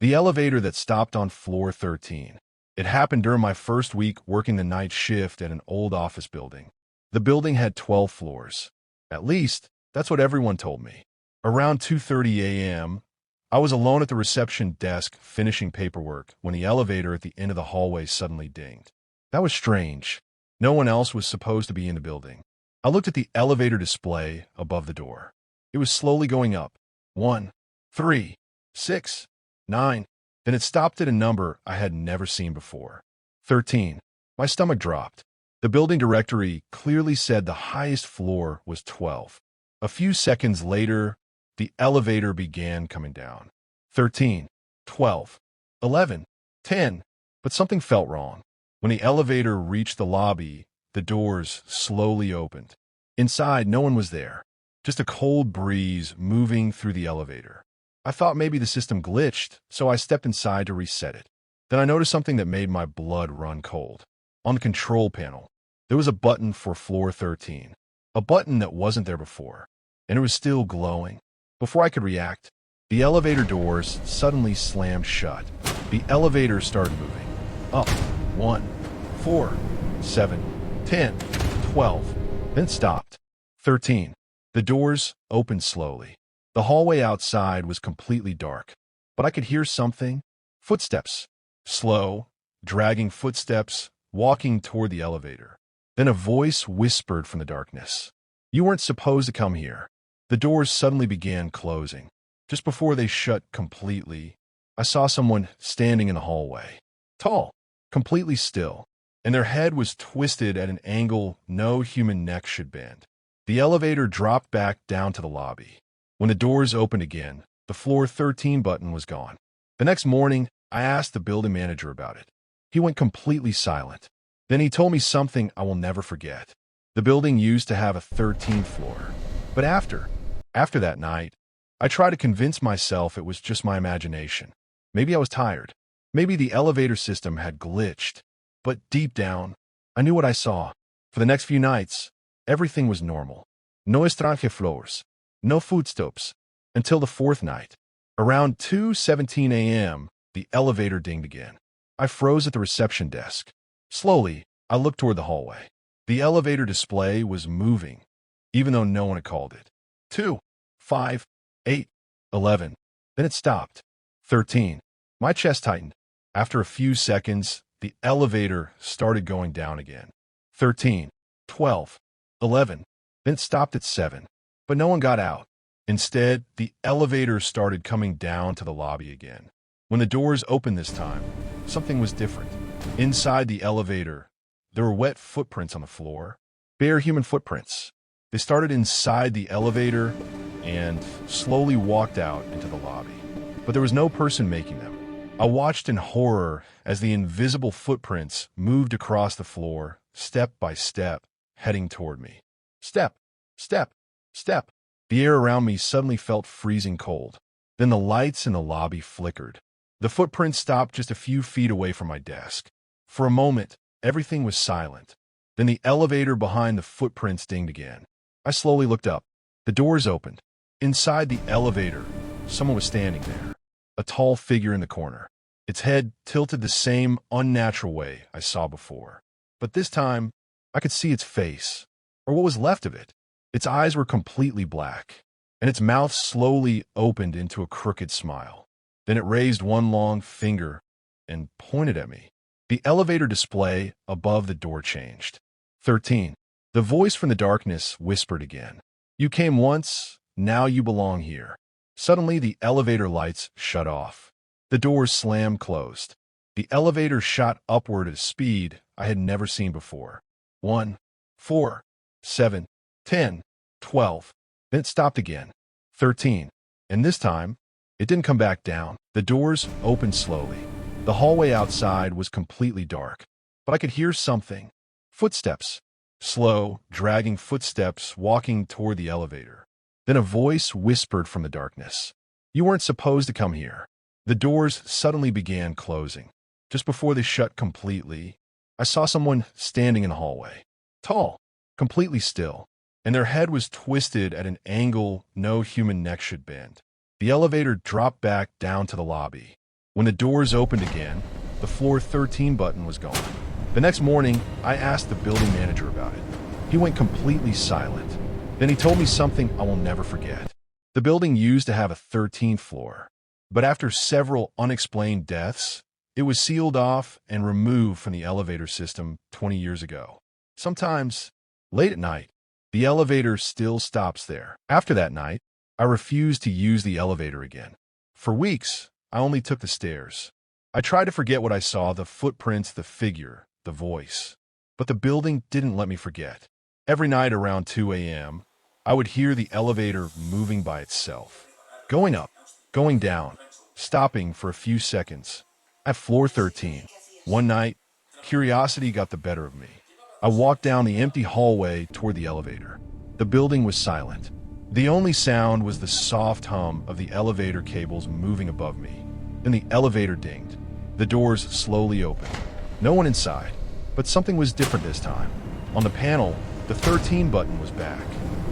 The elevator that stopped on floor 13. It happened during my first week working the night shift at an old office building. The building had 12 floors. At least, that's what everyone told me. Around 2:30 a.m., I was alone at the reception desk finishing paperwork when the elevator at the end of the hallway suddenly dinged. That was strange. No one else was supposed to be in the building. I looked at the elevator display above the door. It was slowly going up. 1, 3, 6, 9. Then it stopped at a number I had never seen before. 13. My stomach dropped. The building directory clearly said the highest floor was 12. A few seconds later, the elevator began coming down. 13, 12, 11, 10. But something felt wrong. When the elevator reached the lobby, the doors slowly opened. Inside, no one was there. Just a cold breeze moving through the elevator. I thought maybe the system glitched, so I stepped inside to reset it. Then I noticed something that made my blood run cold. On the control panel, there was a button for floor 13. A button that wasn't there before, and it was still glowing. Before I could react, the elevator doors suddenly slammed shut. The elevator started moving. Up. 1, 4, 7, 10, 12. Then it stopped. 13. The doors opened slowly. The hallway outside was completely dark, but I could hear something. Footsteps. Slow, dragging footsteps, walking toward the elevator. Then a voice whispered from the darkness. You weren't supposed to come here. The doors suddenly began closing. Just before they shut completely, I saw someone standing in the hallway. Tall, completely still, and their head was twisted at an angle no human neck should bend. The elevator dropped back down to the lobby. When the doors opened again, the floor 13 button was gone. The next morning, I asked the building manager about it. He went completely silent. Then he told me something I will never forget. The building used to have a 13th floor. But after that night, I tried to convince myself it was just my imagination. Maybe I was tired. Maybe the elevator system had glitched. But deep down, I knew what I saw. For the next few nights, everything was normal. No estrange floors. No footsteps. Until the fourth night. Around 2:17 a.m., the elevator dinged again. I froze at the reception desk. Slowly, I looked toward the hallway. The elevator display was moving, even though no one had called it. 2, 5, 8, 11. Then it stopped. 13. My chest tightened. After a few seconds, the elevator started going down again. 13, 12, 11. Then it stopped at 7. But no one got out. Instead, the elevator started coming down to the lobby again. When the doors opened this time, something was different. Inside the elevator, there were wet footprints on the floor. Bare human footprints. They started inside the elevator and slowly walked out into the lobby. But there was no person making them. I watched in horror as the invisible footprints moved across the floor, step by step, heading toward me. Step, step, step. The air around me suddenly felt freezing cold. Then the lights in the lobby flickered. The footprints stopped just a few feet away from my desk. For a moment, everything was silent. Then the elevator behind the footprints dinged again. I slowly looked up. The doors opened. Inside the elevator, someone was standing there. A tall figure in the corner. Its head tilted the same unnatural way I saw before. But this time, I could see its face, or what was left of it. Its eyes were completely black, and its mouth slowly opened into a crooked smile. Then it raised one long finger and pointed at me. The elevator display above the door changed. 13. The voice from the darkness whispered again. You came once, now you belong here. Suddenly, the elevator lights shut off. The doors slammed closed. The elevator shot upward at a speed I had never seen before. 1, 4, 7, 10, 12. Then it stopped again. 13. And this time, it didn't come back down. The doors opened slowly. The hallway outside was completely dark, but I could hear something. Footsteps. Slow, dragging footsteps walking toward the elevator. Then a voice whispered from the darkness. You weren't supposed to come here. The doors suddenly began closing. Just before they shut completely, I saw someone standing in the hallway. Tall, completely still, and their head was twisted at an angle no human neck should bend. The elevator dropped back down to the lobby. When the doors opened again, the floor 13 button was gone. The next morning, I asked the building manager about it. He went completely silent. Then he told me something I will never forget. The building used to have a 13th floor, but after several unexplained deaths, it was sealed off and removed from the elevator system 20 years ago. Sometimes, late at night, the elevator still stops there. After that night, I refused to use the elevator again. For weeks, I only took the stairs. I tried to forget what I saw, the footprints, the figure, the voice. But the building didn't let me forget. Every night around 2 a.m., I would hear the elevator moving by itself. Going up, going down, stopping for a few seconds. At floor 13, one night, curiosity got the better of me. I walked down the empty hallway toward the elevator. The building was silent. The only sound was the soft hum of the elevator cables moving above me. Then the elevator dinged. The doors slowly opened. No one inside, but something was different this time. On the panel, the 13 button was back,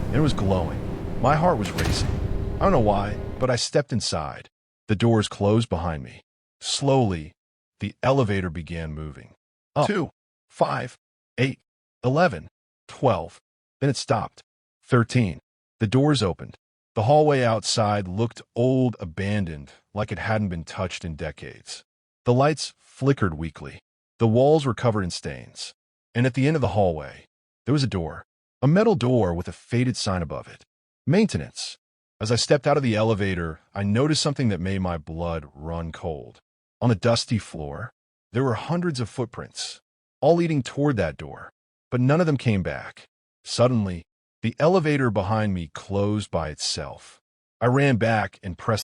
and it was glowing. My heart was racing. I don't know why, but I stepped inside. The doors closed behind me. Slowly, the elevator began moving. Up 2, 5, 8, 11, 12. Then it stopped. 13. The doors opened. The hallway outside looked old, abandoned, like it hadn't been touched in decades. The lights flickered weakly. The walls were covered in stains. And at the end of the hallway, there was a door. A metal door with a faded sign above it. Maintenance. As I stepped out of the elevator, I noticed something that made my blood run cold. On the dusty floor, there were hundreds of footprints, all leading toward that door, but none of them came back. Suddenly, the elevator behind me closed by itself. I ran back and pressed